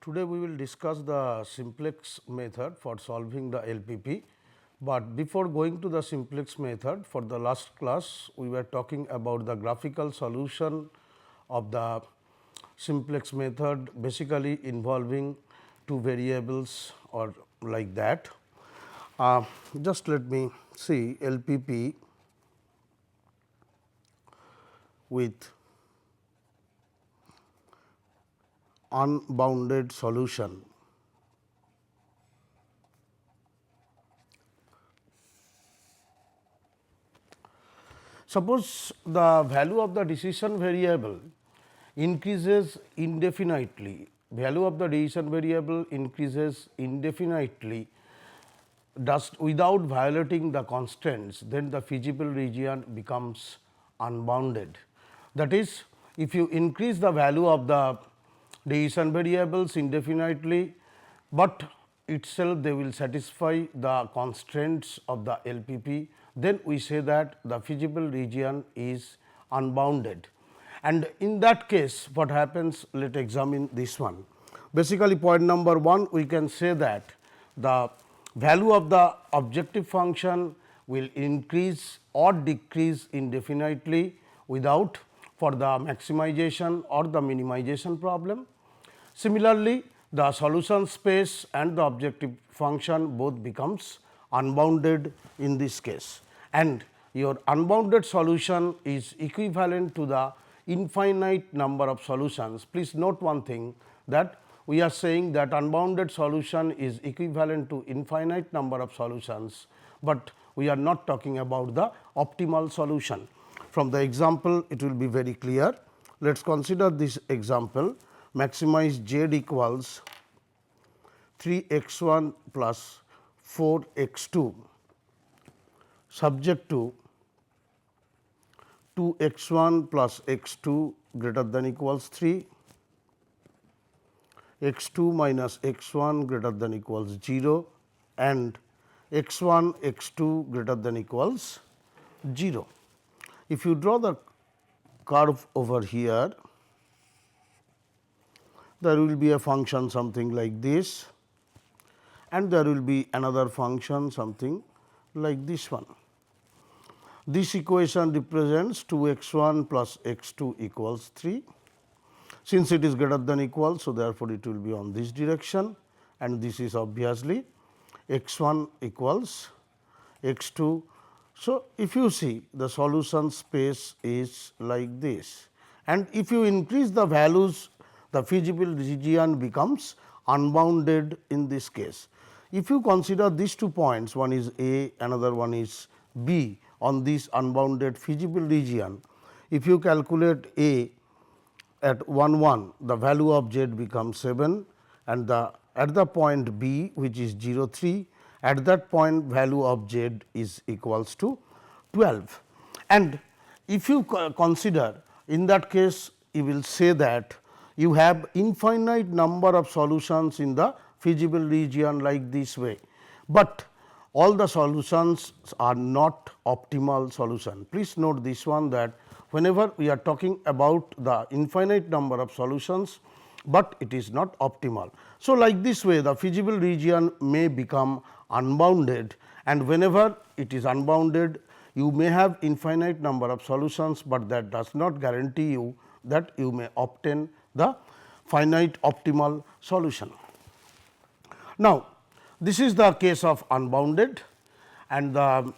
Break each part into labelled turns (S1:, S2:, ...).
S1: Today we will discuss the simplex method for solving the LPP, but before going to the simplex method, for the last class we were talking about the graphical solution of the simplex method, basically involving two variables or like that. Just let me see LPP with unbounded solution. Suppose the value of the decision variable increases indefinitely, value of the decision variable increases indefinitely without violating the constraints, then the feasible region becomes unbounded. That is, if you increase the value of the decision variables indefinitely, but itself they will satisfy the constraints of the LPP, then we say that the feasible region is unbounded. And in that case, what happens? Let us examine this one. Basically, point number 1, we can say that the value of the objective function will increase or decrease indefinitely without for the maximization or the minimization problem. Similarly, the solution space and the objective function both becomes unbounded in this case, and your unbounded solution is equivalent to the infinite number of solutions. Please note one thing, that we are saying that unbounded solution is equivalent to infinite number of solutions, but we are not talking about the optimal solution. From the example it will be very clear. Let us consider this example. Maximize z equals 3 x 1 plus 4 x 2 subject to 2 x 1 plus x 2 greater than equals 3, x 2 minus x 1 greater than equals 0, and x 1 x 2 greater than equals 0. If you draw the curve over here, there will be a function something like this, and there will be another function something like this one. This equation represents 2 x 1 plus x 2 equals 3. Since it is greater than equal, so therefore, it will be on this direction, and this is obviously x 1 equals x 2. So, if you see, the solution space is like this, and if you increase the values, the feasible region becomes unbounded in this case. If you consider these 2 points, one is A, another one is B on this unbounded feasible region, if you calculate A at 1 1, the value of z becomes 7, and at the point B, which is 0 3, at that point value of z is equals to 12. And if you consider, in that case you will say that you have infinite number of solutions in the feasible region like this way, but all the solutions are not optimal solution. Please note this one, that whenever we are talking about the infinite number of solutions, but it is not optimal. So, like this way the feasible region may become unbounded, and whenever it is unbounded, you may have infinite number of solutions, but that does not guarantee you that you may obtain the finite optimal solution. Now, this is the case of unbounded, and the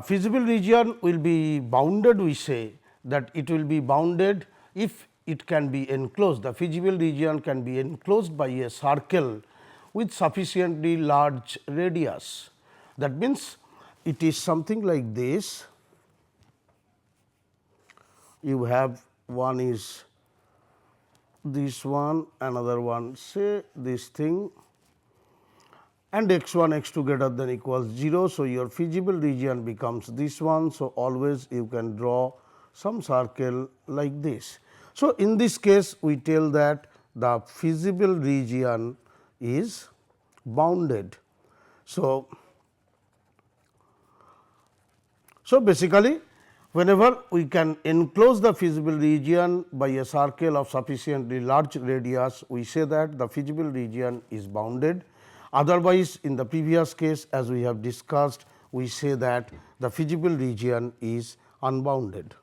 S1: feasible region will be bounded. We say that it will be bounded if it can be enclosed. The feasible region can be enclosed by a circle with sufficiently large radius. That means, it is something like this. You have one is this one, another one say this thing, and x 1 x 2 greater than equals 0. So, your feasible region becomes this one. So, always you can draw some circle like this. So, in this case we tell that the feasible region is bounded. So, basically Whenever we can enclose the feasible region by a circle of sufficiently large radius, we say that the feasible region is bounded. Otherwise, in the previous case as we have discussed, we say that the feasible region is unbounded.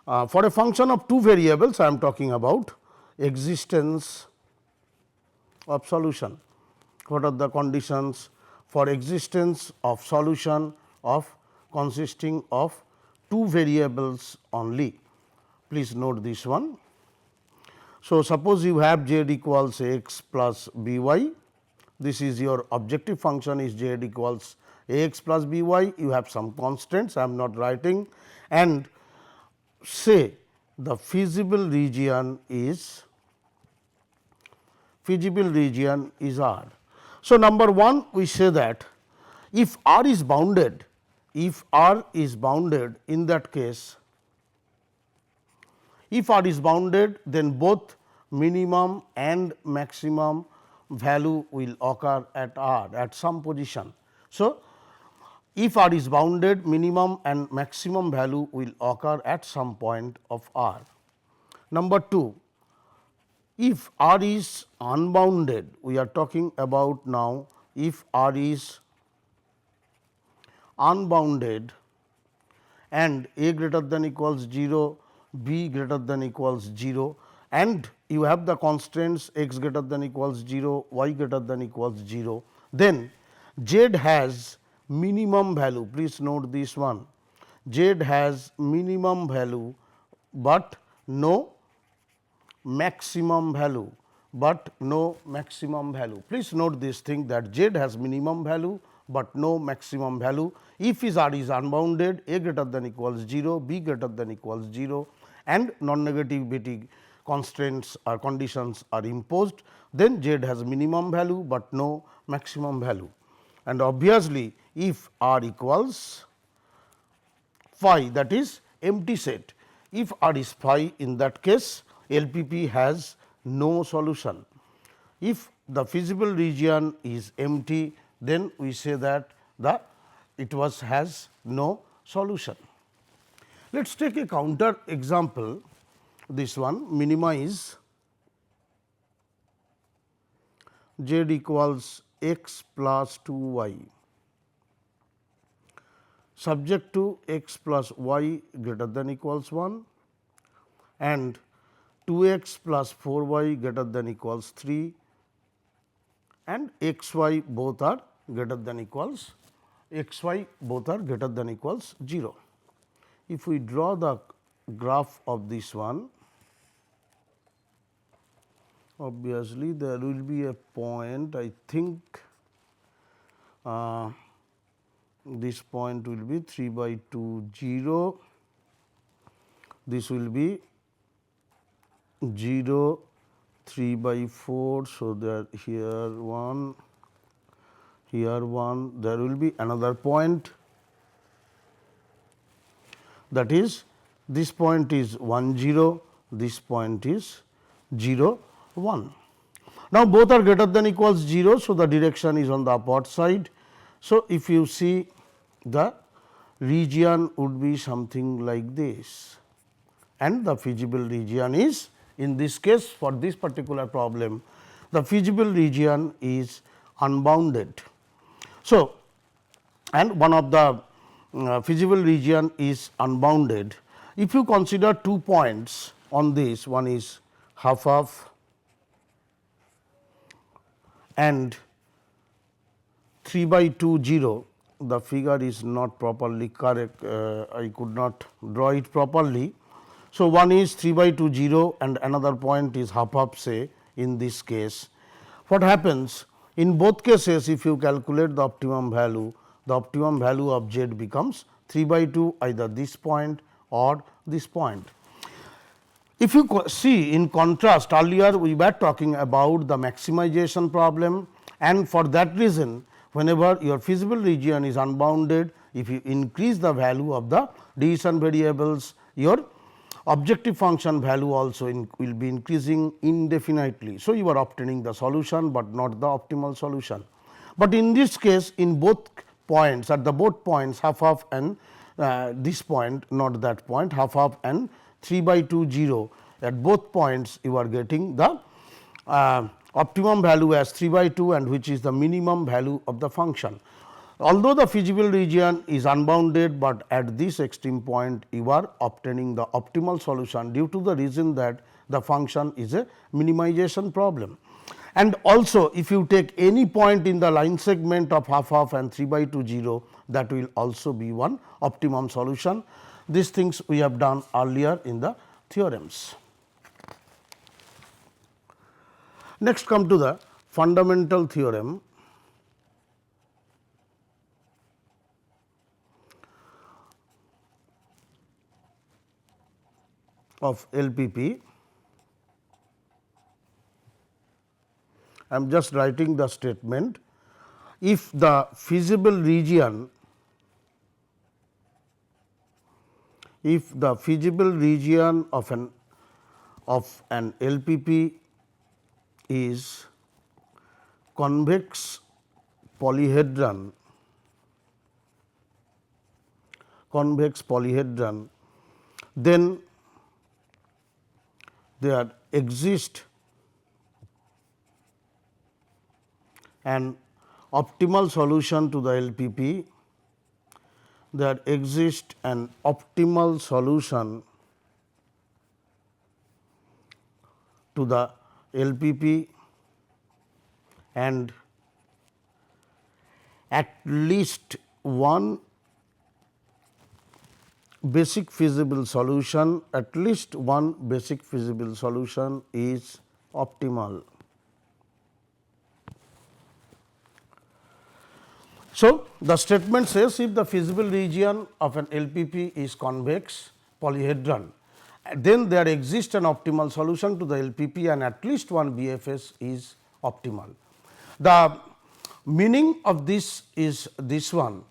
S1: For a function of two variables, I am talking about existence of solution. What are the conditions for existence of solution of consisting of two variables only? Please note this one. So, suppose you have z equals x plus b y, this is your objective function is z equals a x plus b y, you have some constants I am not writing, and say the feasible region is R. So, number 1 we say that if R is bounded, in that case, if R is bounded, then both minimum and maximum value will occur at R at some position. So, if R is bounded, minimum and maximum value will occur at some point of R. Number 2, if R is unbounded, we are talking about now if R is unbounded and a greater than equals 0, b greater than equals 0, and you have the constraints x greater than equals 0, y greater than equals 0, then z has minimum value. Please note this one, z has minimum value, but no maximum value, Please note this thing that z has minimum value, but no maximum value. If his R is unbounded, a greater than equals 0, b greater than equals 0, and non-negativity constraints or conditions are imposed, then z has minimum value, but no maximum value. And obviously, if R equals phi, that is empty set, if R is phi, in that case LPP has no solution. If the feasible region is empty, then we say that it has no solution. Let us take a counter example, this one, minimize z equals x plus 2 y subject to x plus y greater than equals 1 and 2x plus 4y greater than equals 3 and x y both are greater than equals 0. If we draw the graph of this one, obviously there will be a point, I think this point will be 3 by 2 0, this will be 0 3 by 4. So, there here 1, here 1, there will be another point, that is this point is 1 0, this point is 0 1. Now, both are greater than equals 0. So, the direction is on the upward side. So, if you see the region would be something like this, and the feasible region is, in this case for this particular problem, the feasible region is unbounded. So, and one of the feasible region is unbounded. If you consider 2 points on this, one is half and 3 by 2 0, the figure is not properly correct, I could not draw it properly. So, one is 3 by 2 0 and another point is half say in this case. What happens in both cases, if you calculate the optimum value of z becomes 3 by 2 either this point or this point. If you see in contrast, earlier we were talking about the maximization problem, and for that reason whenever your feasible region is unbounded, if you increase the value of the decision variables, your objective function value also will be increasing indefinitely. So, you are obtaining the solution, but not the optimal solution. But in this case, in both points, at the both points half and this point, not that point, half half and 3 by 2 0. At both points you are getting the optimum value as 3 by 2 and which is the minimum value of the function. Although the feasible region is unbounded, but at this extreme point you are obtaining the optimal solution due to the reason that the function is a minimization problem. And also if you take any point in the line segment of half half and 3 by 2 0, that will also be one optimum solution. These things we have done earlier in the theorems. Next come to the fundamental theorem of LPP. I am just writing the statement. If the feasible region of an LPP is convex polyhedron, then there exists an optimal solution to the LPP, there exists an optimal solution to the LPP and at least one basic feasible solution, is optimal. So, the statement says if the feasible region of an LPP is convex polyhedron, then there exists an optimal solution to the LPP and at least one BFS is optimal. The meaning of this is this one,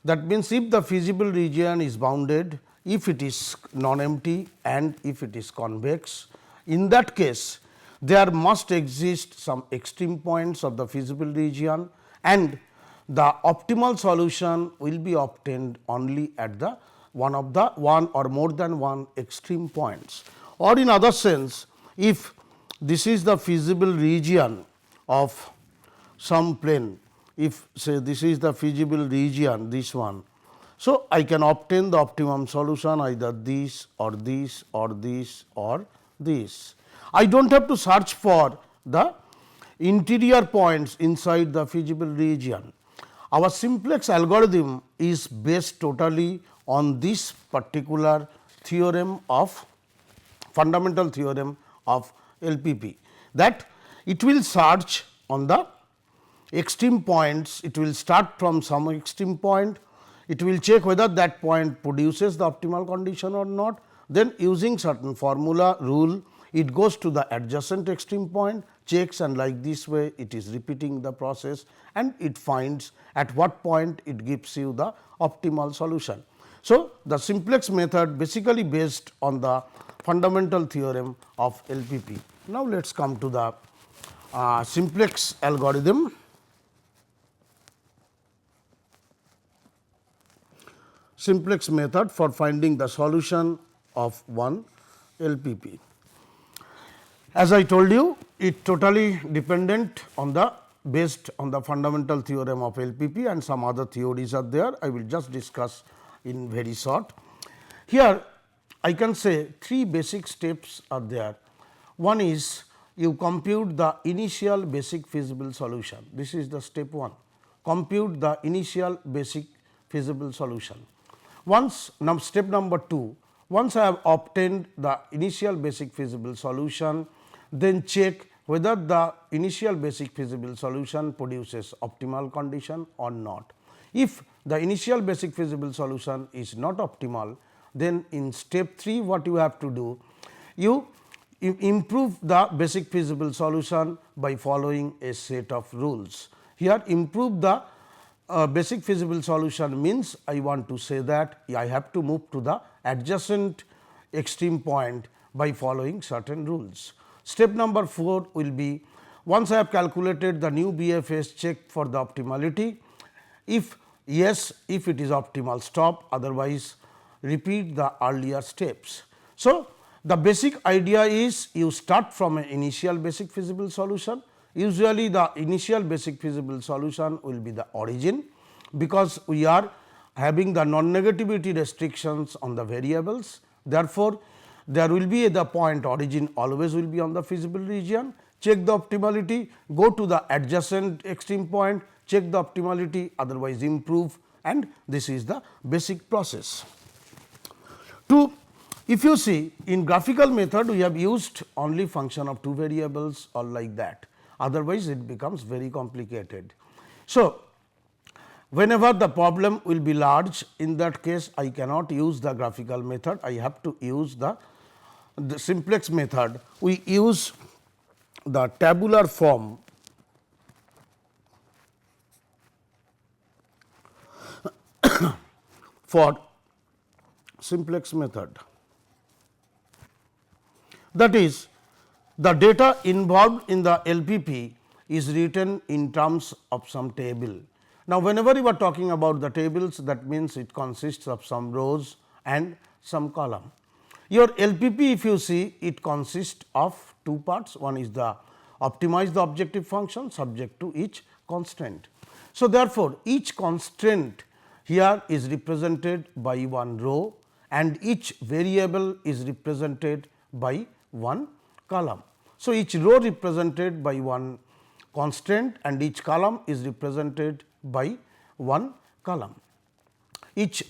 S1: that means if the feasible region is bounded, if it is non-empty and if it is convex, in that case there must exist some extreme points of the feasible region and the optimal solution will be obtained only at the one or more than one extreme points. Or in other sense, if this is the feasible region of some plane, if say this is the feasible region, this one. So, I can obtain the optimum solution either this or this or this or this. I do not have to search for the interior points inside the feasible region. Our simplex algorithm is based totally on this particular theorem of fundamental theorem of LPP, that it will search on the extreme points, it will start from some extreme point, it will check whether that point produces the optimal condition or not, then using certain formula rule it goes to the adjacent extreme point, checks, and like this way it is repeating the process and it finds at what point it gives you the optimal solution. So, the simplex method basically based on the fundamental theorem of LPP. Now, let us come to the simplex algorithm. Simplex method for finding the solution of one LPP. As I told you, it totally dependent on the based on the fundamental theorem of LPP and some other theories are there. I will just discuss in very short. Here I can say three basic steps are there. One is you compute the initial basic feasible solution. This is the step 1. Compute the initial basic feasible solution. Now step number 2, once I have obtained the initial basic feasible solution, then check whether the initial basic feasible solution produces optimal condition or not. If the initial basic feasible solution is not optimal, then in step 3 what you have to do, you improve the basic feasible solution by following a set of rules. Here improve the basic feasible solution means I want to say that I have to move to the adjacent extreme point by following certain rules. Step number 4 will be, once I have calculated the new BFS, check for the optimality. If Yes, if it is optimal, stop, otherwise repeat the earlier steps. So, the basic idea is you start from an initial basic feasible solution. Usually the initial basic feasible solution will be the origin, because we are having the non-negativity restrictions on the variables. Therefore, there will be the point origin always will be on the feasible region. Check the optimality, go to the adjacent extreme point, check the optimality, otherwise improve, and this is the basic process. If you see, in graphical method we have used only function of two variables or like that, otherwise it becomes very complicated. So, whenever the problem will be large, in that case I cannot use the graphical method, I have to use the simplex method. We use the tabular form for simplex method. That is, the data involved in the LPP is written in terms of some table. Now, whenever you are talking about the tables, that means it consists of some rows and some column. Your LPP, if you see, it consists of two parts. One is the optimize the objective function subject to each constraint. So, therefore, each constraint here is represented by one row and each variable is represented by one column. So, each row represented by one constraint and each column is represented by one column. Each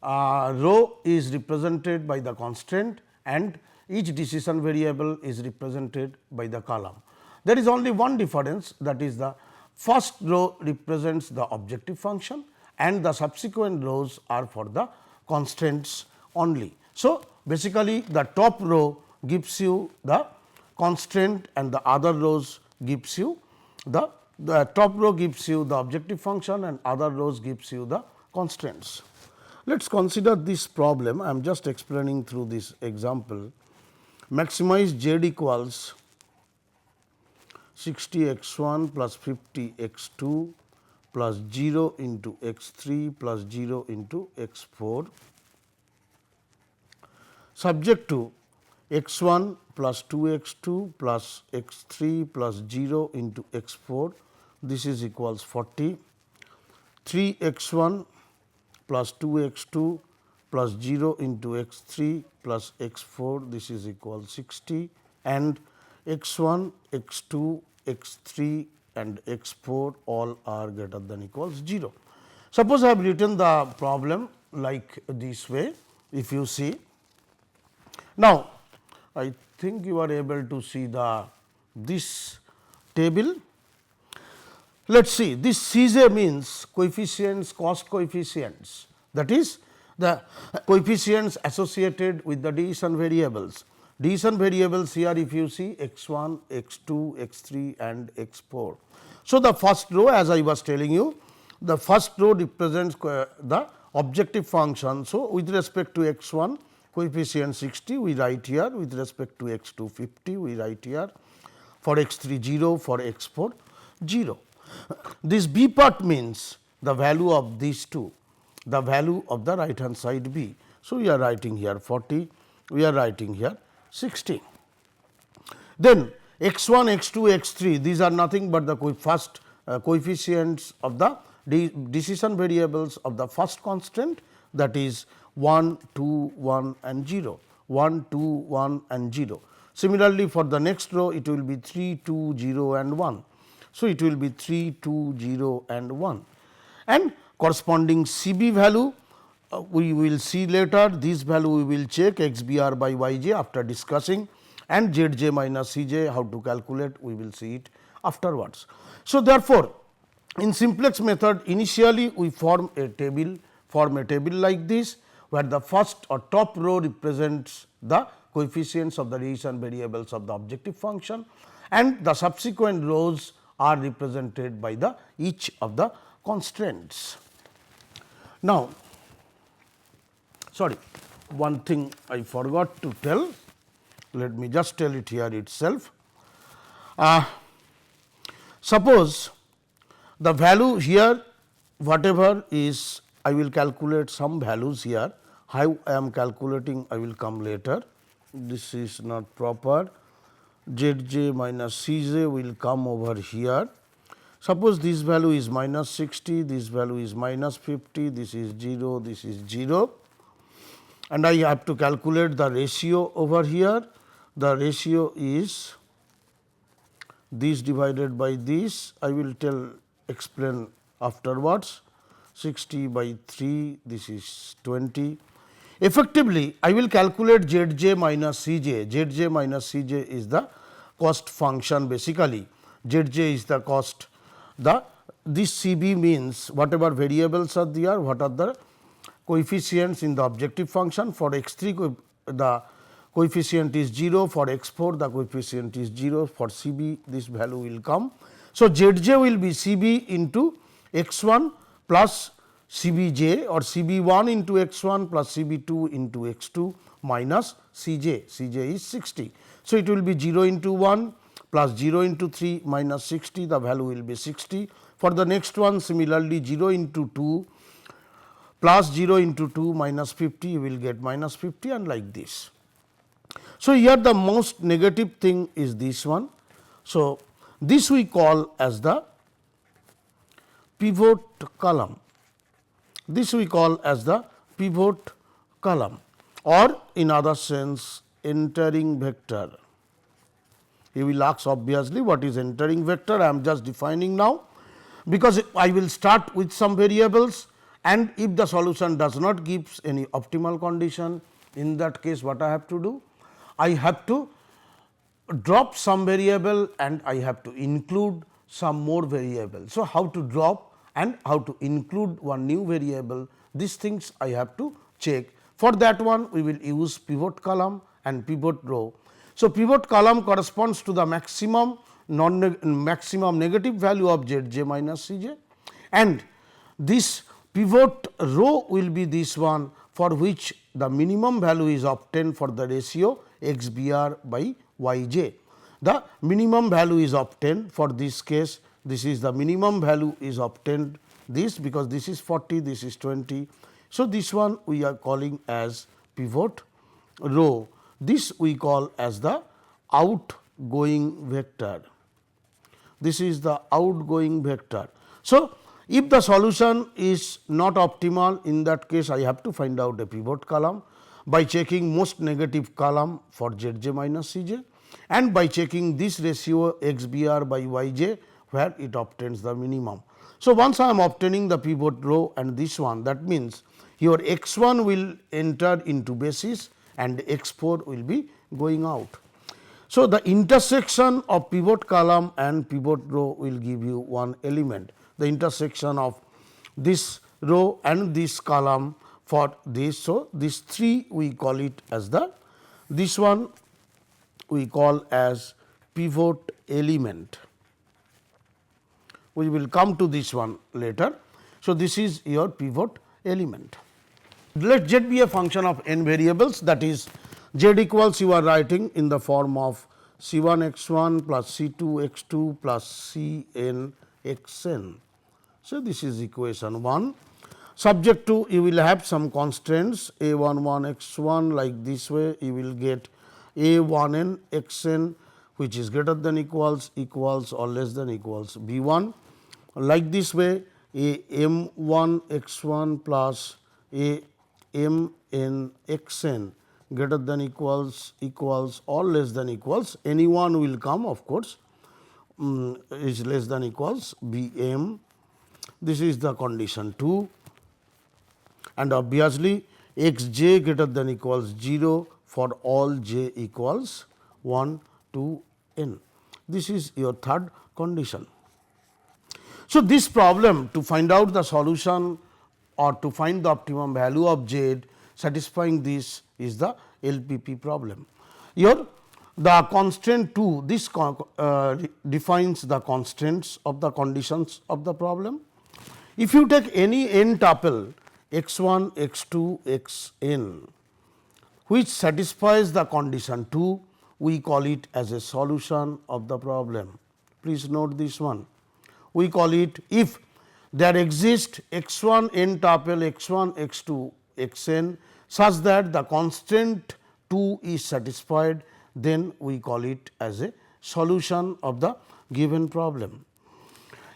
S1: row is represented by the constraint and each decision variable is represented by the column. There is only one difference, that is the first row represents the objective function and the subsequent rows are for the constraints only. So, basically the top row gives you the constraint and the other rows gives you the top row gives you the objective function and other rows gives you the constraints. Let us consider this problem. I am just explaining through this example. Maximize z equals 60 x 1 plus 50 x 2 plus 0 into x 3 plus 0 into x 4 subject to x 1 plus 2 x 2 plus x 3 plus 0 into x 4, this is equals 40, 3 x 1 plus 2 x 2 plus 0 into x 3 plus x 4, this is equals 60, and x 1, x 2, x 3 and x 4 all are greater than equals 0. Suppose I have written the problem like this way, if you see. Now, I think you are able to see this table. Let us see, this Cj means coefficients, cost coefficients, that is the coefficients associated with the decision variables. Decision variables here, if you see x 1, x 2, x 3 and x 4. So, the first row, as I was telling you, the first row represents the objective function. So, with respect to x 1 coefficient 60 we write here, with respect to x 2 50 we write here, for x 3 0, for x 4 0. This b part means the value of these two, the value of the right hand side b. So, we are writing here 40, we are writing here 60. Then x 1, x 2, x 3, these are nothing but the first coefficients of the decision variables of the first constant, that is 1, 2, 1 and 0, 1, 2, 1 and 0. Similarly, for the next row it will be 3, 2, 0 and 1. So, it will be 3, 2, 0 and 1, and corresponding CB value we will see later. This value we will check xbr by yj after discussing, and zj minus cj how to calculate we will see it afterwards. So, therefore, in simplex method initially we form a table like this, where the first or top row represents the coefficients of the decision variables of the objective function and the subsequent rows are represented by the each of the constraints. Now, sorry, one thing I forgot to tell, let me just tell it here itself. Suppose the value here whatever is, I will calculate some values here. How I am calculating, I will come later. This is not proper. Zj minus Cj will come over here. Suppose this value is minus 60, this value is minus 50, this is 0, this is 0, and I have to calculate the ratio over here. The ratio is this divided by this. I will explain afterwards. 60 by 3, this is 20. Effectively, I will calculate Zj minus Cj. Zj minus Cj is the cost function basically. Zj is the cost. This Cb means whatever variables are there, what are the coefficients in the objective function. For x3 the coefficient is 0, for x4 the coefficient is 0, for Cb this value will come. So, Zj will be Cb into x1 plus Cbj or Cb1 into x1 plus Cb2 into x2 minus Cj. Cj is 60. So, it will be 0 into 1 plus 0 into 3 minus 60, the value will be 60. For the next one similarly 0 into 2 plus 0 into 2 minus 50, you will get minus 50 and like this. So, here the most negative thing is this one. So, this we call as the pivot column. This we call as the pivot column, or in other sense entering vector. You will ask obviously what is entering vector. I am just defining now, because I will start with some variables, and if the solution does not give any optimal condition, in that case what I have to do? I have to drop some variable and I have to include some more variable. So, how to drop and how to include one new variable, these things I have to check. For that one we will use pivot column and pivot row. So, pivot column corresponds to the maximum negative value of Zj minus Cj, and this pivot row will be this one, for which the minimum value is obtained for the ratio xbr by yj. The minimum value is obtained for this case, this is the minimum value is obtained this, because this is 40, this is 20. So, this one we are calling as pivot row. This we call as the outgoing vector. This is the outgoing vector. So, if the solution is not optimal, in that case I have to find out a pivot column by checking most negative column for Zj minus Cj, and by checking this ratio xbr by yj, where it obtains the minimum. So, once I am obtaining the pivot row and this one, that means your x1 will enter into basis and x4 will be going out. So, the intersection of pivot column and pivot row will give you one element, the intersection of this row and this column for this. So, this 3 we call it as the, this one we call as pivot element. We will come to this one later. So, this is your pivot element. Let Z be a function of n variables, that is Z equals, you are writing in the form of C1 x1 plus C2 x2 plus Cn xn. So, this is equation 1. Subject to, you will have some constraints a11 x1, like this way you will get a1n xn, which is greater than equals or less than equals b1, like this way a m1 x1 plus a mn xn greater than equals or less than equals, any one will come of course, is less than equals bm. This is the condition 2, and obviously xj greater than equals 0 for all j equals 1 to n. This is your third condition. So, this problem, to find out the solution or to find the optimum value of z satisfying this, is the LPP problem. Here the constraint 2, this defines the constraints of the conditions of the problem. If you take any n tuple x1, x2, xn, which satisfies the condition 2, we call it as a solution of the problem. Please note this one. We call it, if there exist x1 n tuple x1 x2 xn such that the constraint 2 is satisfied, then we call it as a solution of the given problem.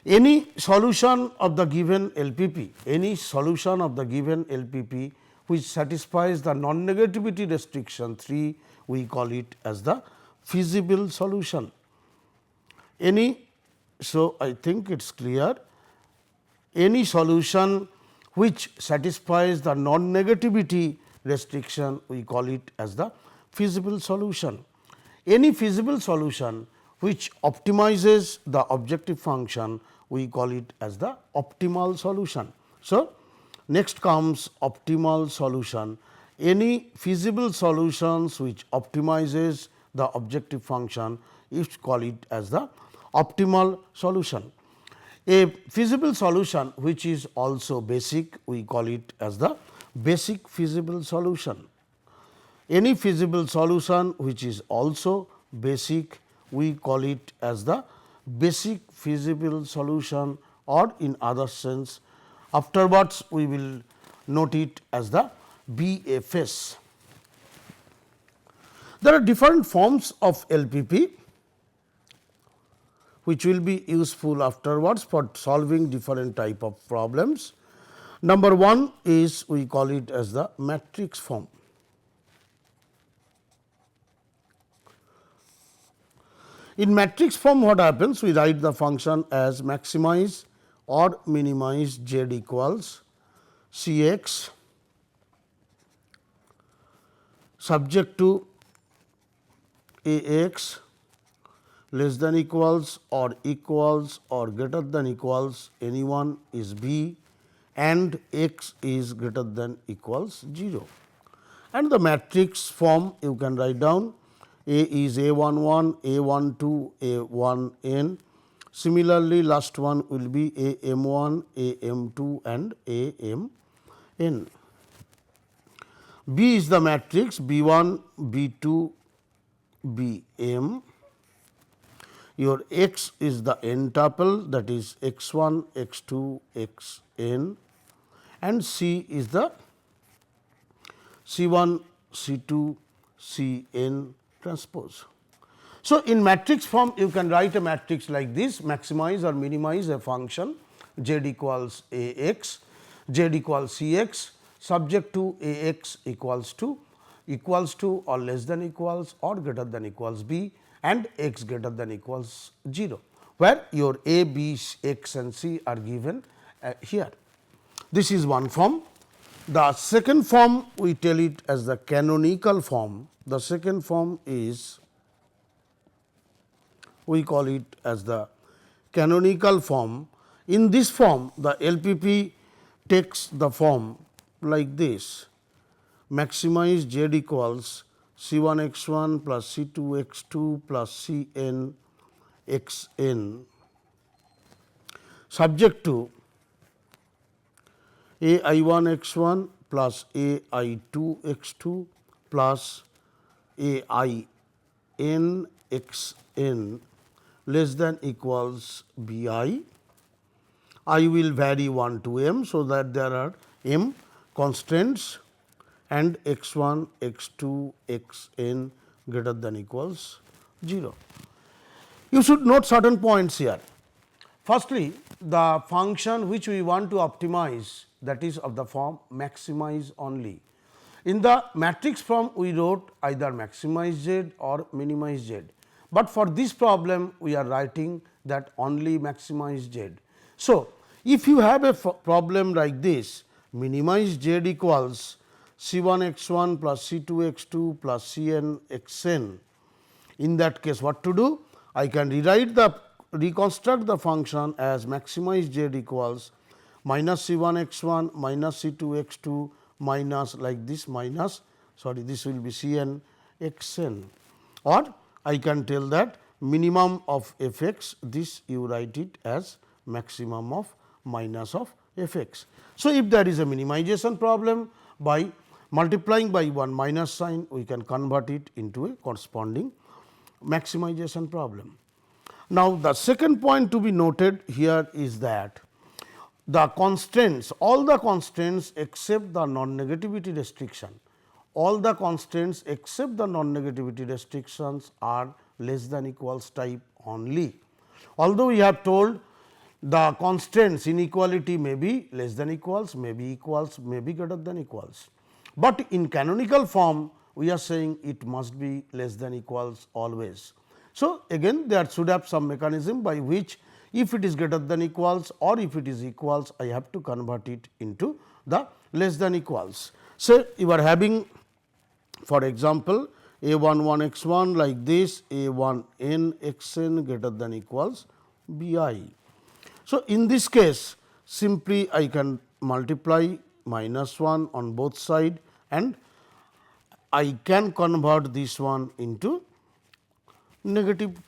S1: Any solution of the given LPP, any solution of the given LPP which satisfies the non-negativity restriction 3, we call it as the feasible solution. So, I think it is clear, any solution which satisfies the non-negativity restriction, we call it as the feasible solution. Any feasible solution which optimizes the objective function, we call it as the optimal solution. So, next comes optimal solution. Any feasible solutions which optimizes the objective function, is call it as the optimal solution. A feasible solution which is also basic, we call it as the basic feasible solution. Any feasible solution which is also basic, we call it as the basic feasible solution, or in other sense afterwards we will note it as the BFS. There are different forms of LPP which will be useful afterwards for solving different type of problems. Number 1 is, we call it as the matrix form. In matrix form, what happens? We write the function as maximize or minimize z equals Cx subject to Ax less than equals or greater than equals any one is b, and x is greater than equals 0. And the matrix form you can write down A is A11, A12, A1n. Similarly, last one will be AM1, AM2 and AMn. B is the matrix B1, B2, Bm. Your x is the n tuple, that is x1, x2, xn, and C is the C1, C2, Cn transpose. So, in matrix form you can write a matrix like this: maximize or minimize a function z equals Ax, z equals Cx subject to Ax equals to or less than equals or greater than equals b, and x greater than equals 0, where your A, B, x and c are given here. This is one form. The second form we tell it as the canonical form. The second form is, we call it as the canonical form. In this form, the LPP takes the form like this: maximize z equals C1 x1 plus C2 x2 plus Cn xn subject to AI1 x1 plus AI2 x2 plus AI n x n less than equals b I. I will vary 1 to m, so that there are m constraints, and x1, x2, xn greater than equals 0. You should note certain points here. Firstly, the function which we want to optimize, that is of the form maximize only. In the matrix form we wrote either maximize z or minimize z, but for this problem we are writing that only maximize z. So, if you have a problem like this, minimize z equals C1 x1 plus C2 x2 plus Cn xn, in that case what to do? I can reconstruct the function as maximize z equals minus C1 x1 minus C2 x2 minus like this minus, sorry, this will be Cn xn, or I can tell that minimum of f x, this you write it as maximum of minus of f x. So, if there is a minimization problem, by multiplying by one minus sign we can convert it into a corresponding maximization problem. Now, the second point to be noted here is that the constraints, all the constraints except the non-negativity restriction, all the constraints except the non-negativity restrictions are less than equals type only. Although we have told the constraints inequality may be less than equals, may be equals, may be greater than equals, but in canonical form we are saying it must be less than equals always. So, again there should have some mechanism by which if it is greater than equals or if it is equals, I have to convert it into the less than equals. So, you are having for example, a11 x 1 like this, a1 n x n greater than equals b I. So, in this case simply I can multiply -1 on both side and I can convert this one into negative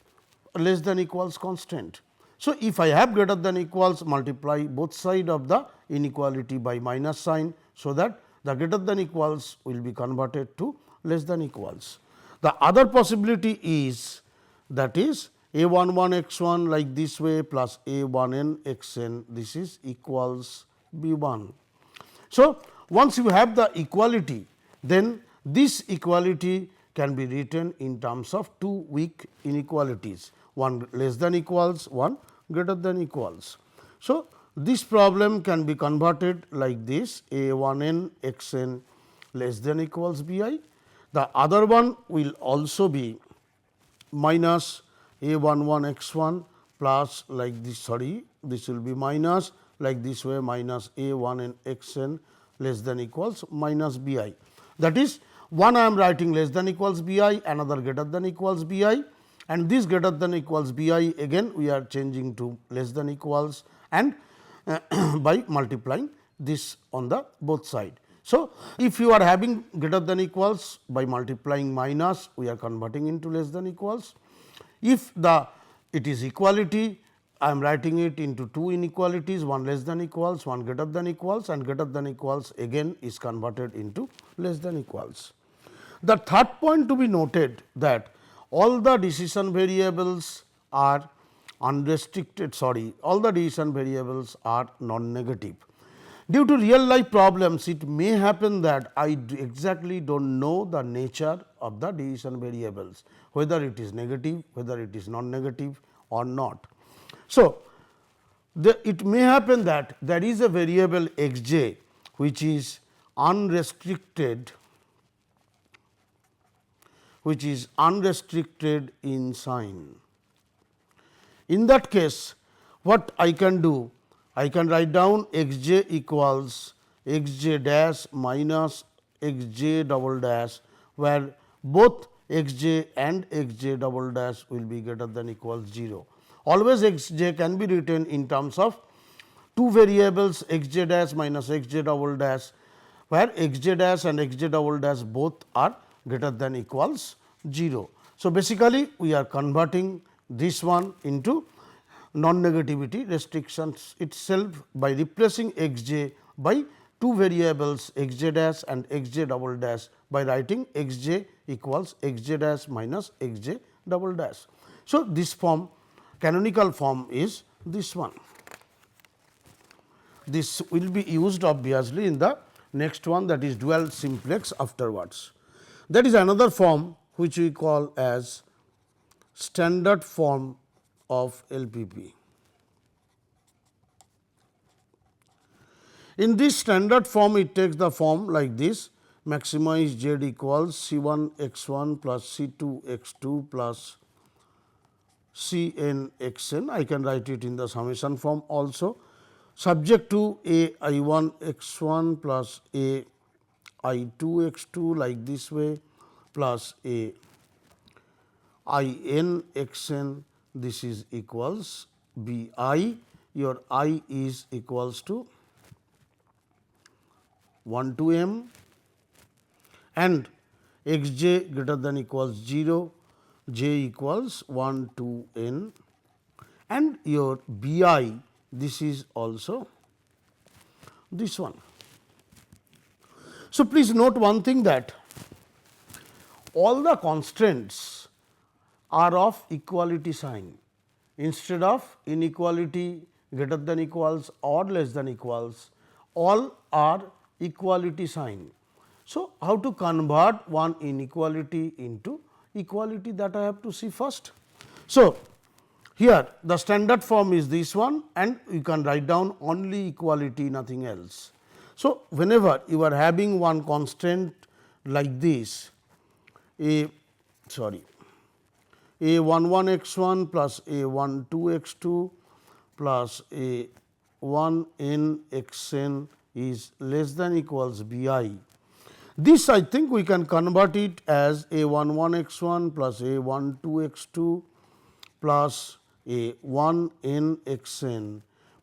S1: less than equals constant. So, if I have greater than equals, multiply both side of the inequality by minus sign. So, that the greater than equals will be converted to less than equals. The other possibility is that is a11 x 1 like this way plus a1n x n, this is equals b1. So, once you have the equality, then this equality can be written in terms of two weak inequalities, one less than equals, one greater than equals. So, this problem can be converted like this, a1n x n less than equals b I. The other one will also be minus a11 x 1 plus like this, sorry, this will be minus like this way minus a1n x n less than equals minus b I. That is, one I am writing less than equals b I, another greater than equals b I, and this greater than equals b I again we are changing to less than equals and by multiplying this on the both side. So, if you are having greater than equals, by multiplying minus we are converting into less than equals. If it is equality, I am writing it into two inequalities, one less than equals, one greater than equals, and greater than equals again is converted into less than equals. The third point to be noted that all the decision variables are unrestricted, sorry, all the decision variables are non-negative. Due to real life problems, it may happen that I exactly do not know the nature of the decision variables, whether it is negative, whether it is non-negative or not. So, it may happen that there is a variable x j which is unrestricted, in sign. In that case, what I can do? I can write down x j equals x j dash minus x j double dash, where both x j and x j double dash will be greater than equals 0. Always x j can be written in terms of two variables x j dash minus x j double dash, where x j dash and x j double dash both are greater than equals 0. So, basically we are converting this one into non-negativity restrictions itself by replacing x j by two variables x j dash and x j double dash by writing x j equals x j dash minus x j double dash. So, this form, canonical form is this one. This will be used obviously in the next one, that is dual simplex afterwards. That is another form which we call as standard form of LPP. In this standard form, it takes the form like this: maximize z equals c1 x 1 plus c2 x 2 plus cn x n. I can write it in the summation form also, subject to a I 1 x 1 plus a I 2 x 2 like this way plus a I n x n, this is equals b I, your I is equals to 1 to m and x j greater than equals 0, j equals 1 to n, and your b I, this is also this one. So, please note one thing, that all the constraints are of equality sign. Instead of inequality, greater than equals or less than equals, all are equality sign. So, how to convert one inequality into equality, that I have to see first. So, here the standard form is this one, and you can write down only equality, nothing else. So, whenever you are having one constant like this, a a11 x 1 plus a12 x 2 plus a1 n x n is less than equals b I. This I think we can convert it as a11 x 1 plus a12 x 2 plus a1 n x n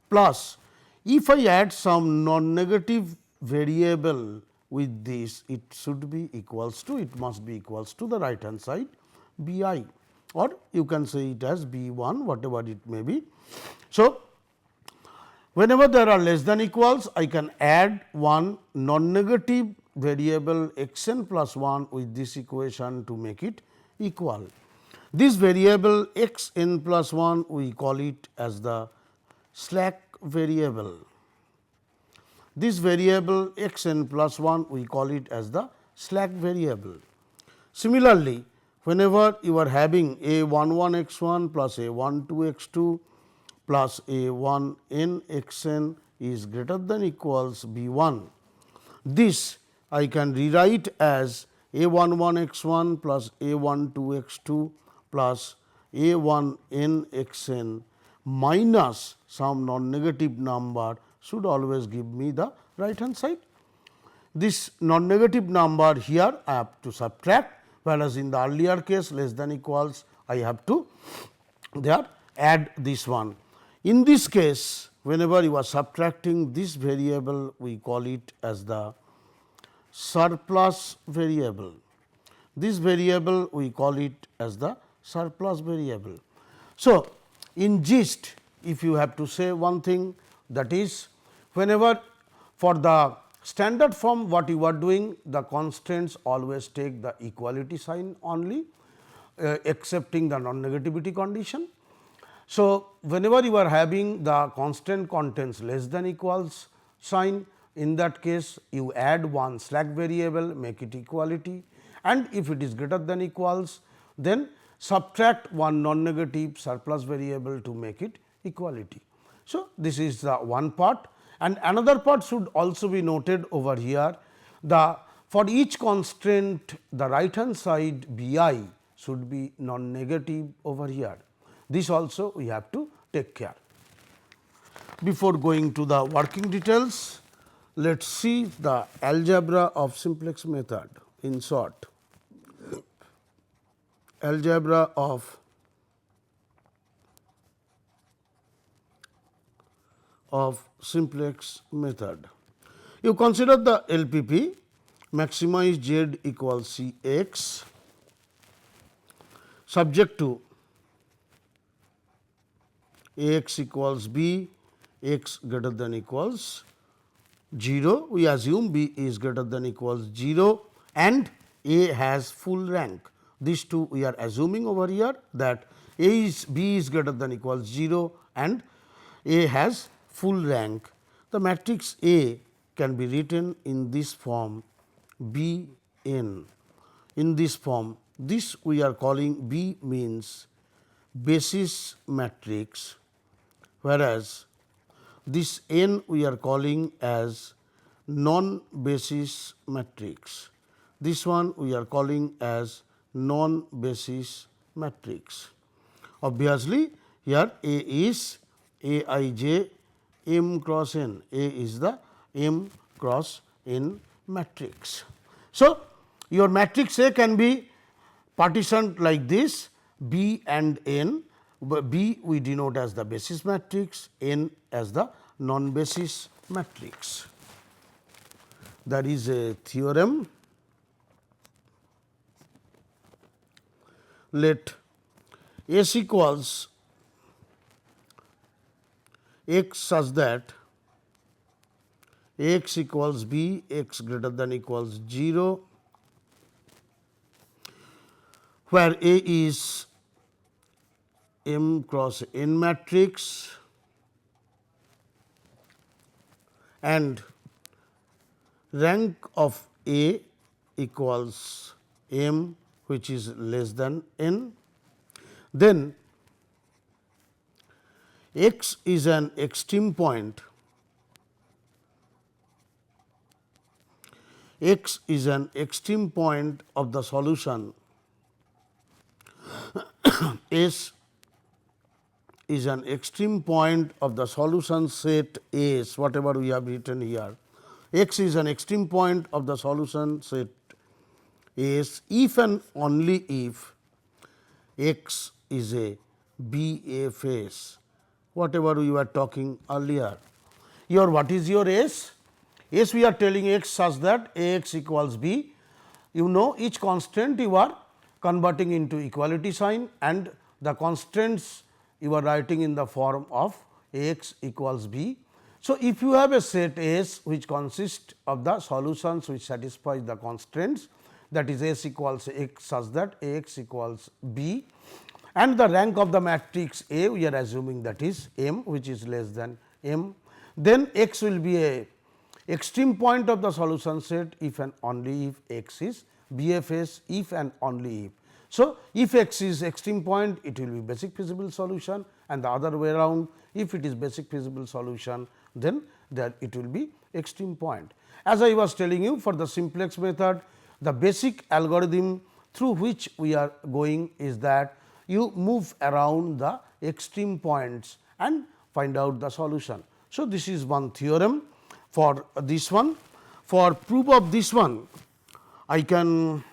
S1: plus, if I add some non-negative variable with this, it should be equals to, it must be equals to the right hand side b I, or you can say it as b 1, whatever it may be. So, whenever there are less than equals, I can add one non-negative variable x n plus 1 with this equation to make it equal. This variable x n plus 1, we call it as the slack variable. This variable x n plus 1, we call it as the slack variable. Similarly, whenever you are having a 11 x 1 plus a 12 x 2 plus a 1 n x n is greater than equals b 1, this I can rewrite as a 11 x 1 plus a 12 x 2 plus a 1 n x n minus some non-negative number should always give me the right hand side. This non-negative number here I have to subtract, whereas in the earlier case less than equals I have to there add this one. In this case, whenever you are subtracting this variable, we call it as the surplus variable. This variable we call it as the surplus variable. So, in gist, if you have to say one thing, that is, whenever for the standard form what you are doing, the constants always take the equality sign only, excepting the non-negativity condition. So, whenever you are having the constant contains less than equals sign, in that case you add one slack variable, make it equality, and if it is greater than equals, then subtract one non-negative surplus variable to make it equality. So, this is the one part, and another part should also be noted over here. The for each constraint, the right hand side b I should be non-negative over here. This also we have to take care. Before going to the working details, let us see the algebra of simplex method in short. Algebra of simplex method. You consider the LPP, maximize z equals c x, subject to a x equals b, x greater than equals 0, we assume b is greater than equals 0 and a has full rank. These two we are assuming over here, that b is greater than equals 0 and a has full rank. The matrix A can be written in this form b n. In this form, this we are calling B means basis matrix, whereas this n we are calling as non-basis matrix. This one we are calling as non-basis matrix. Obviously, here A is A I j m cross n, A is the m cross n matrix. So, your matrix A can be partitioned like this, B and n. B we denote as the basis matrix, n as the non-basis matrix. That is a theorem. Let S equals x such that x equals b, x greater than equals 0, where A is m cross n matrix and rank of A equals m, which is less than n, then x is an extreme point, x is an extreme point of the solution, S is an extreme point of the solution set S, whatever we have written here. X is an extreme point of the solution set S if and only if x is a BFS, whatever we were talking earlier. Your what is your S? S we are telling x such that Ax equals B. You know each constant you are converting into equality sign, and the constants you are writing in the form of Ax equals B. So, if you have a set S which consists of the solutions which satisfy the constraints, that is S equals x such that Ax equals B, and the rank of the matrix A we are assuming that is M, which is less than M, then x will be a extreme point of the solution set if and only if x is BFS, if and only if. So, if x is extreme point, it will be basic feasible solution, and the other way around, if it is basic feasible solution, then that it will be extreme point. As I was telling you, for the simplex method, the basic algorithm through which we are going is that you move around the extreme points and find out the solution. So, this is one theorem for this one. For proof of this one, I can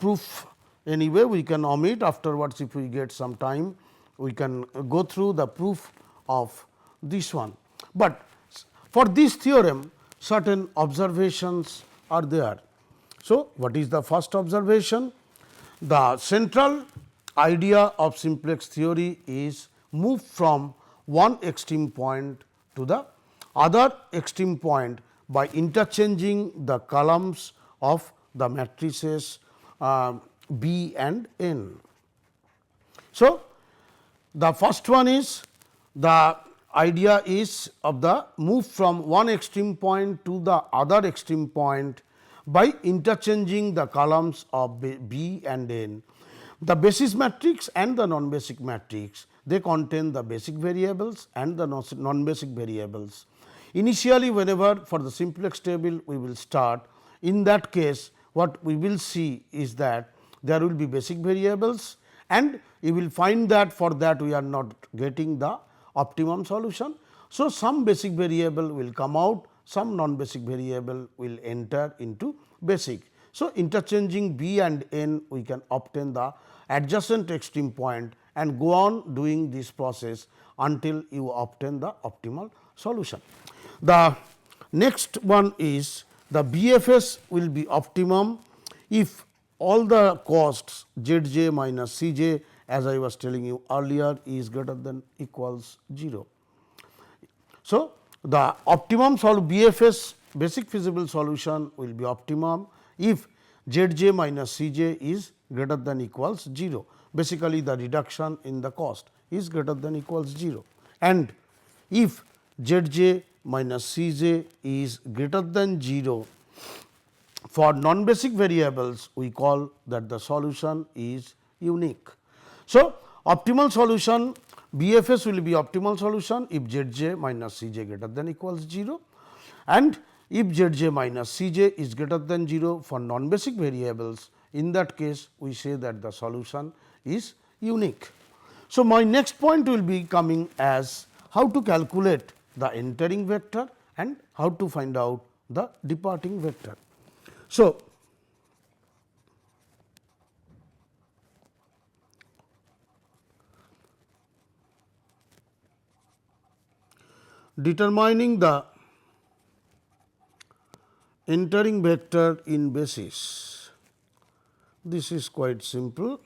S1: prove anyway, we can omit afterwards if we get some time, we can go through the proof of this one. But for this theorem, certain observations are there. So, what is the first observation? The central idea of simplex theory is move from one extreme point to the other extreme point by interchanging the columns of the matrices B and N. So, the first one is the idea is of the move from one extreme point to the other extreme point by interchanging the columns of B and N. The basis matrix and the non-basic matrix, they contain the basic variables and the non-basic variables. Initially, whenever for the simplex table we will start, in that case what we will see is that there will be basic variables, and you will find that for that we are not getting the optimum solution. So, some basic variable will come out, some non-basic variable will enter into basic. So, interchanging B and N, we can obtain the adjacent extreme point and go on doing this process until you obtain the optimal solution. The next one is the BFS will be optimum if all the costs Zj minus Cj, as I was telling you earlier, is greater than equals 0. So, the optimum BFS basic feasible solution will be optimum if Zj minus Cj is greater than equals 0. Basically, the reduction in the cost is greater than equals 0, and if Zj minus Cj is greater than 0, for non-basic variables we call that the solution is unique. So, optimal solution BFS will be optimal solution if Zj minus Cj greater than equals 0, and if Zj minus Cj is greater than 0 for non-basic variables, in that case we say that the solution is unique. So, my next point will be coming as how to calculate the entering vector and how to find out the departing vector. So, determining the entering vector in basis, this is quite simple.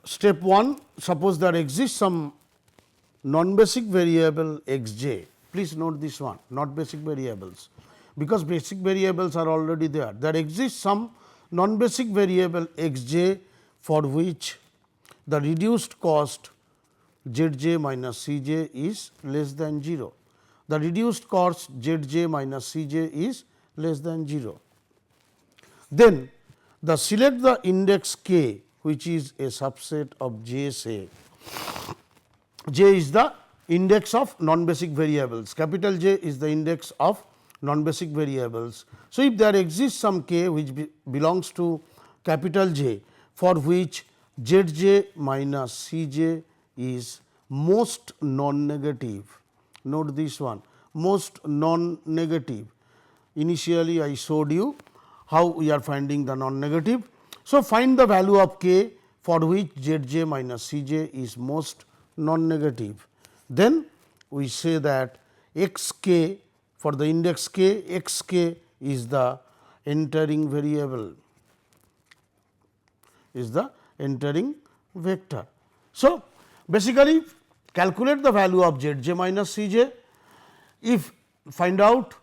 S1: Step 1, suppose there exists some non-basic variable x j, please note this one, not basic variables, because basic variables are already there. There exists some non-basic variable x j for which the reduced cost Zj minus Cj is less than 0. The reduced cost Zj minus Cj is less than 0. Then the select the index k, which is a subset of j, say j is the index of non-basic variables, capital J is the index of non-basic variables. So, if there exists some k which belongs to capital J, for which Zj minus Cj is most non-negative, note this one, most non-negative. Initially I showed you how we are finding the non-negative. So, find the value of k for which Zj minus Cj is most non-negative. Then we say that x k, for the index k, x k is the entering variable, is the entering vector. So, basically calculate the value of Zj minus Cj. If find out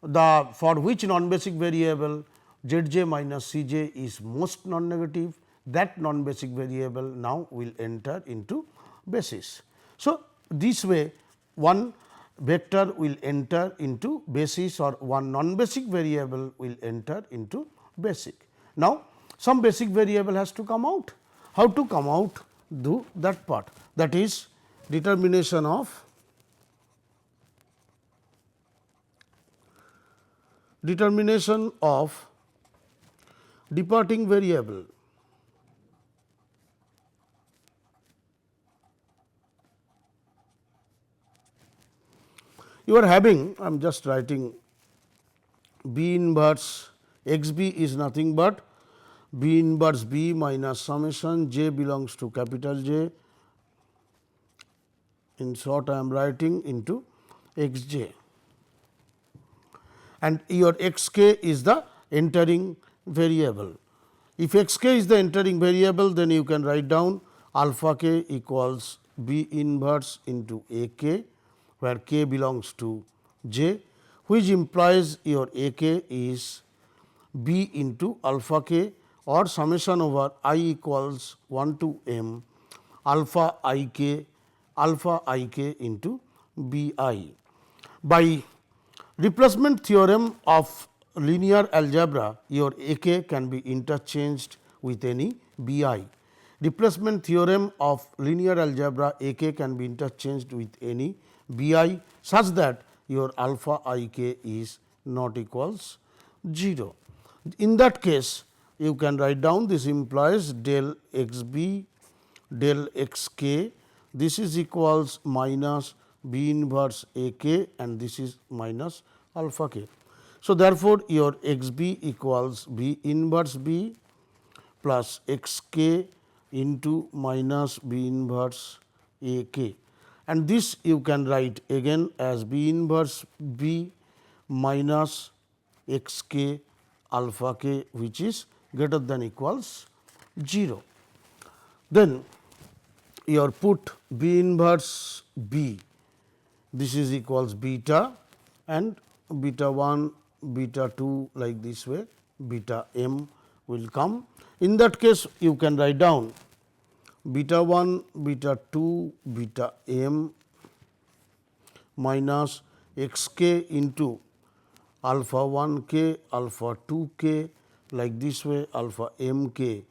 S1: the for which non-basic variable Zj minus Cj is most non-negative, that non-basic variable now will enter into basis. So, this way one vector will enter into basis or one non-basic variable will enter into basic. Now, some basic variable has to come out. How to come out? Do that part, that is determination of departing variable. You are having, I am just writing B inverse x b is nothing but B inverse B minus summation j belongs to capital J, in short I am writing into x j, and your x k is the entering variable. If x k is the entering variable, then you can write down alpha k equals B inverse into A k, where k belongs to j, which implies your A k is B into alpha k or summation over I equals 1 to m alpha I k into B I. By replacement theorem of linear algebra, your A k can be interchanged with any B I. Replacement theorem of linear algebra, A k can be interchanged with any B I such that your alpha I k is not equals 0. In that case, you can write down this implies del x b del x k, this is equals minus B inverse A k and this is minus alpha k. So, therefore, your x b equals B inverse B plus x k into minus B inverse A k, and this you can write again as B inverse B minus x k alpha k, which is greater than equals 0. Then your put B inverse B, this is equals beta and beta 1, beta 2 like this way, beta m will come. In that case, you can write down beta 1, beta 2, beta m minus x k into alpha 1 k, alpha 2 k like this way, alpha m k,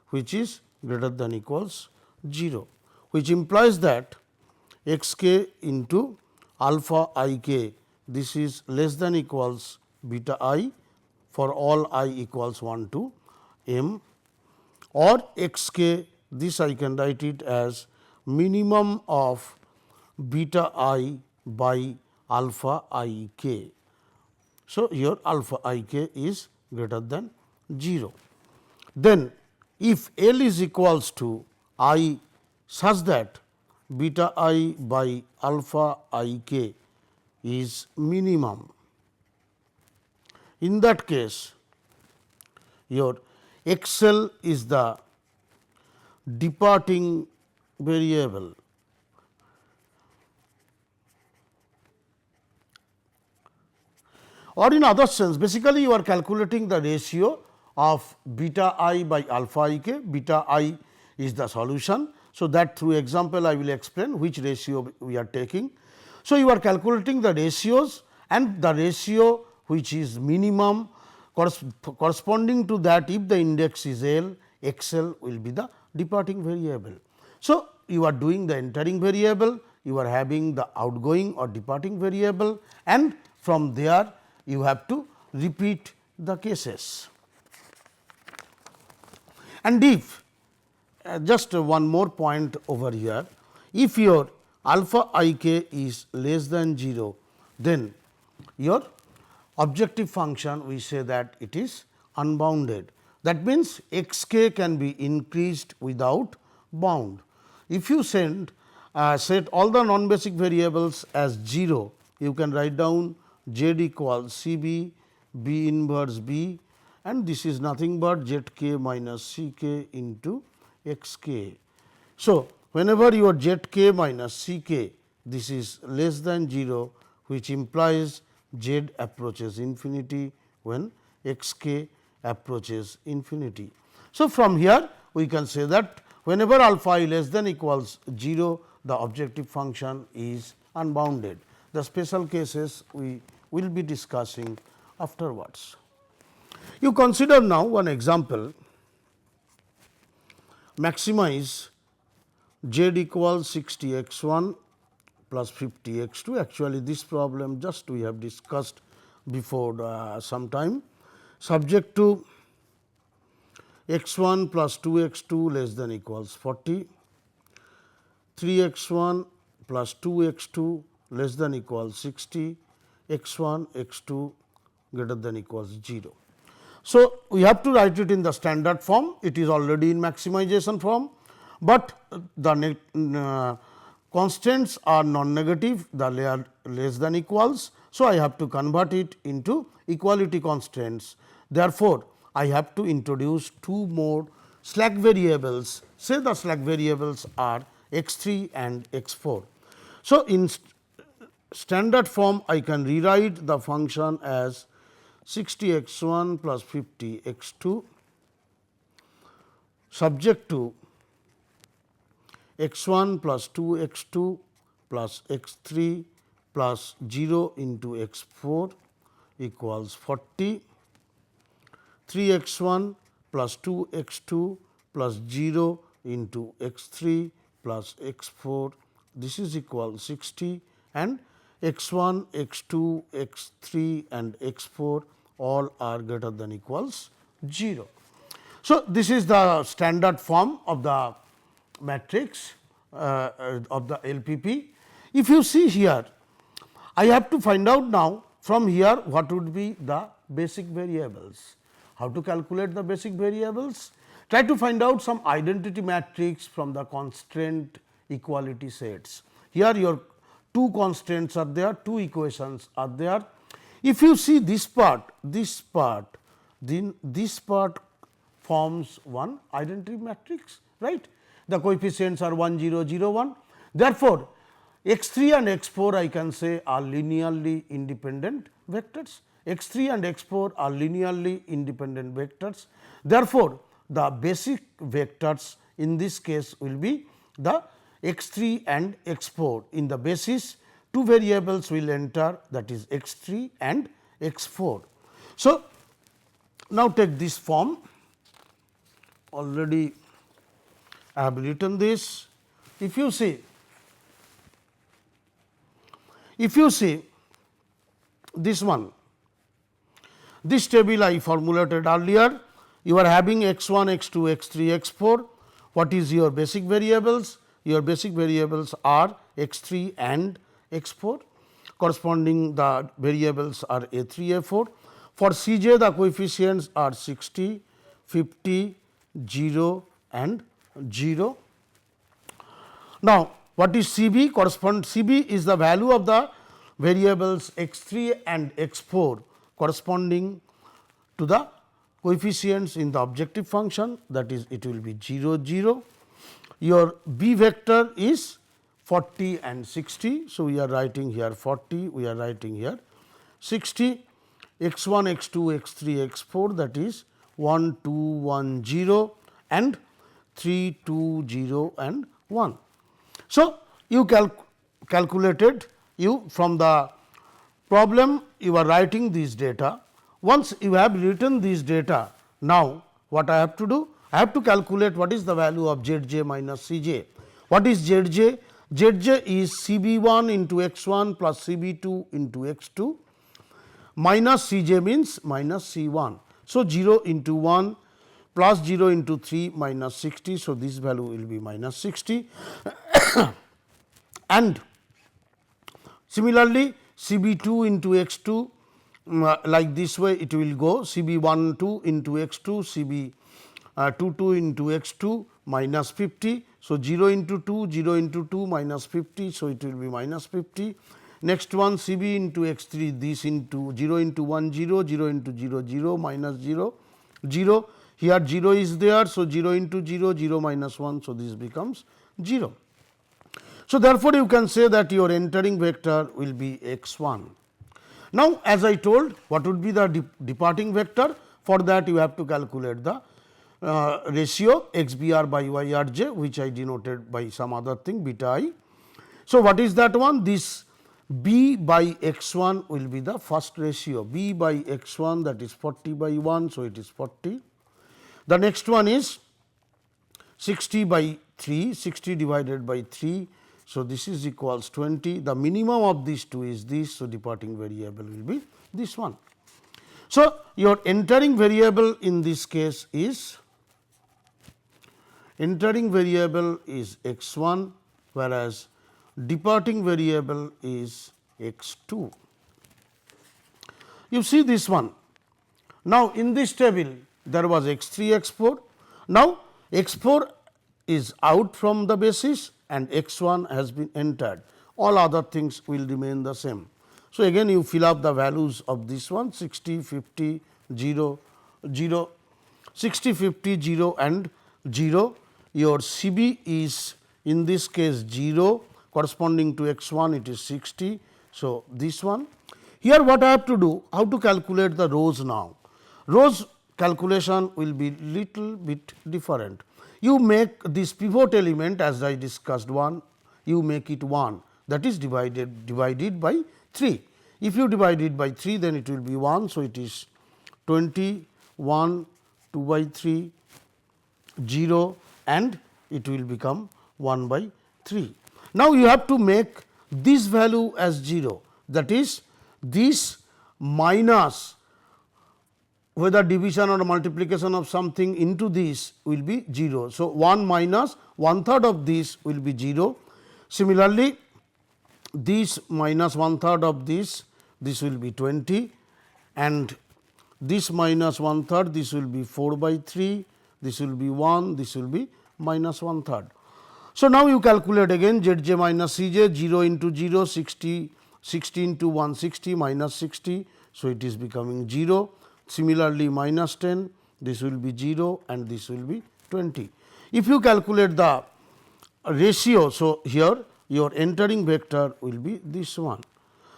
S1: which is greater than equals 0, which implies that x k into alpha I k, this is less than equals beta I for all I equals 1 to m, or x k, this I can write it as minimum of beta I by alpha I k. So, here alpha I k is greater than 0. Then if L is equals to I such that beta I by alpha I k is minimum, in that case your x L is the departing variable. Or in other sense, basically you are calculating the ratio of beta I by alpha I k, beta I is the solution So, that through example I will explain which ratio we are taking. So, you are calculating the ratios and the ratio which is minimum corresponding to that, if the index is L, XL will be the departing variable. So, you are doing the entering variable, you are having the outgoing or departing variable, and from there you have to repeat the cases. And if just one more point over here, if your alpha I k is less than 0, then your objective function we say that it is unbounded. That means, x k can be increased without bound. If you set all the non basic variables as 0, you can write down z equals C b, b inverse b, and this is nothing but z k minus c k into x k. So, whenever your z k minus c k, this is less than 0, which implies z approaches infinity when x k approaches infinity. So, from here we can say that whenever alpha I less than equals 0, the objective function is unbounded. The special cases we will be discussing afterwards. You consider now one example, maximize z equals 60 x 1 plus 50 x 2. Actually, this problem just we have discussed before some time, subject to x 1 plus 2 x 2 less than equals 40, 3 x 1 plus 2 x 2 less than equals 60, x 1 x 2 greater than equals 0. So, we have to write it in the standard form, it is already in maximization form, but the constants are non-negative, the layer less than equals. So, I have to convert it into equality constants. Therefore, I have to introduce two more slack variables, say the slack variables are x 3 and x 4. So, in standard form I can rewrite the function as 60 x 1 plus 50 x 2 subject to x 1 plus 2 x 2 plus x 3 plus 0 into x 4 equals 40, 3 x 1 plus 2 x 2 plus 0 into x 3 plus x 4, this is equal 60, and x 1, x 2, x 3 and x 4 all are greater than equals 0. So, this is the standard form of the matrix of the LPP. If you see here, I have to find out now from here what would be the basic variables. How to calculate the basic variables? Try to find out some identity matrix from the constraint equality sets. Here your two constraints are there, two equations are there. If you see this part, then this part forms one identity matrix, right. The coefficients are 1 0 0 1. Therefore, x 3 and x 4 I can say are linearly independent vectors, x 3 and x 4 are linearly independent vectors. Therefore, the basic vectors in this case will be the x 3 and x 4. In the basis, two variables will enter, that is x 3 and x 4. So, now take this form, already I have written this. If you see this one, this table I formulated earlier, you are having x 1, x 2, x 3, x 4. What is your basic variables? Your basic variables are x 3 and x 4, corresponding the variables are a 3, a 4. For C j the coefficients are 60, 50, 0 and 0. Now, what is C b? C b is the value of the variables x 3 and x 4 corresponding to the coefficients in the objective function, that is it will be 0 0. Your b vector is 40 and 60. So, we are writing here 40, we are writing here 60, x 1, x 2, x 3, x 4, that is 1 2 1 0 and 3 2 0 and 1. So, you calculated, you from the problem you are writing this data. Once you have written this data, now what I have to do? I have to calculate what is the value of Z j minus C j. What is Z j? Z j is C b 1 into x 1 plus C b 2 into x 2 minus C j means minus C 1. So, 0 into 1 plus 0 into 3 minus 60. So, this value will be minus 60 and similarly, C b 2 into x 2 like this way it will go C b 1 2 into x 2 C b 2 2 into x 2 minus 50. So, 0 into 2 0 into 2 minus 50. So, it will be minus 50. Next one C b into x 3 this into 0 into 1 0 0 into 0 0 minus 0 0 here 0 is there. So, 0 into 0 0 minus 1. So, this becomes 0. So, therefore, you can say that your entering vector will be x 1. Now, as I told, what would be the departing vector? For that you have to calculate the ratio x b r by y r j, which I denoted by some other thing beta I. So, what is that one? This b by x 1 will be the first ratio, b by x 1, that is 40 by 1. So, it is 40. The next one is 60 by 3, 60 divided by 3. So, this is equals 20. The minimum of these two is this. So, departing variable will be this one. So, your entering variable in this case is x 1, whereas departing variable is x 2. You see this one. Now, in this table there was x 3 x 4. Now, x 4 is out from the basis and x 1 has been entered, all other things will remain the same. So, again you fill up the values of this one 60, 50, 0, 0, 60, 50, 0 and 0. Your C b is in this case 0, corresponding to x 1 it is 60. So, this one. Here what I have to do, how to calculate the rows now? Rows calculation will be little bit different. You make this pivot element as I discussed 1, you make it 1, that is divided by 3. If you divide it by 3, then it will be 1. So, it is 20, 1, 2 by 3, 0 and it will become 1 by 3. Now, you have to make this value as 0, that is this minus whether division or multiplication of something into this will be 0. So, 1 minus 1/3 of this will be 0. Similarly, this minus 1/3 of this will be 20 and this minus 1/3 this will be 4 by 3, this will be 1, this will be minus 1/3. So, now you calculate again Z j minus C j 0 into 0 60, 60 into 160 minus 60. So, it is becoming 0. Similarly, minus 10 this will be 0 and this will be 20. If you calculate the ratio, so here your entering vector will be this one.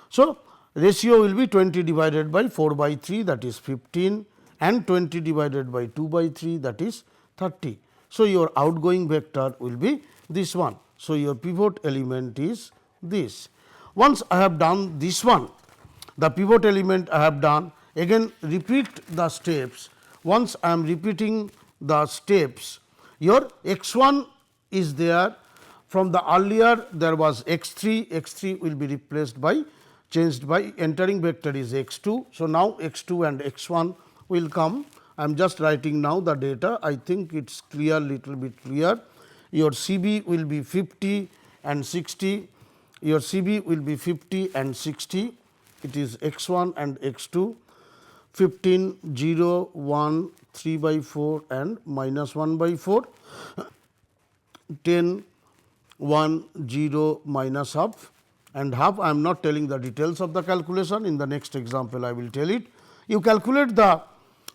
S1: So, ratio will be 20 divided by 4 by 3 that is 15 and 20 divided by 2 by 3 that is 30. So, your outgoing vector will be this one. So, your pivot element is this. Once I have done this one, the pivot element I have done, again repeat the steps. Once I am repeating the steps, your x 1 is there. From the earlier there was x 3, x 3 will be replaced by changed by entering vector is x 2. So, now x 2 and x 1 will come. I am just writing now the data. I think it is clear, little bit clear. Your C b will be 50 and 60, your C b will be 50 and 60, it is x 1 and x 2. 15, 0, 1, 3 by 4 and minus 1 by 4, 10, 1, 0, minus half and half. I am not telling the details of the calculation, in the next example I will tell it. You calculate the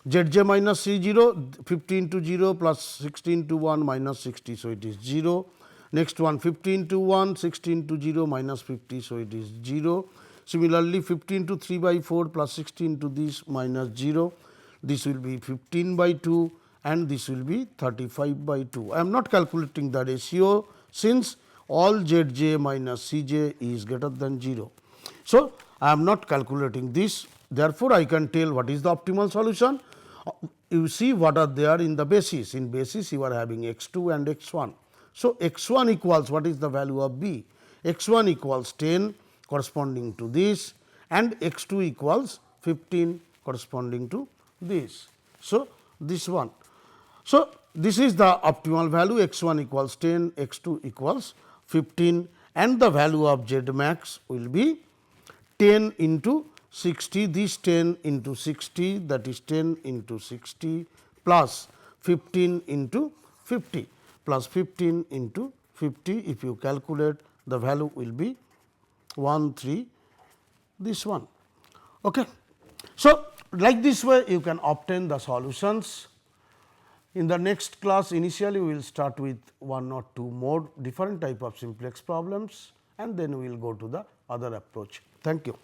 S1: Z j minus C 0, 15 to 0 plus 16 to 1 minus 60. So, it is 0. Next one 15 to 1, 16 to 0 minus 50. So, it is 0. Similarly, 15 to 3 by 4 plus 16 to this minus 0, this will be 15 by 2 and this will be 35 by 2. I am not calculating the ratio since all Zj minus Cj is greater than 0. So, I am not calculating this, therefore, I can tell what is the optimal solution. You see what are there in the basis. In basis you are having x 2 and x 1. So, x 1 equals what is the value of b? X 1 equals 10 corresponding to this, and x 2 equals 15 corresponding to this. So, this one. So, this is the optimal value, x 1 equals 10, x 2 equals 15, and the value of z max will be 10 into 60, this 10 into 60, that is 10 into 60 plus 15 into 50 plus 15 into 50. If you calculate, the value will be 13, this one. Okay. So, like this way you can obtain the solutions. In the next class, initially we will start with 1 or 2 more different type of simplex problems, and then we will go to the other approach. Thank you.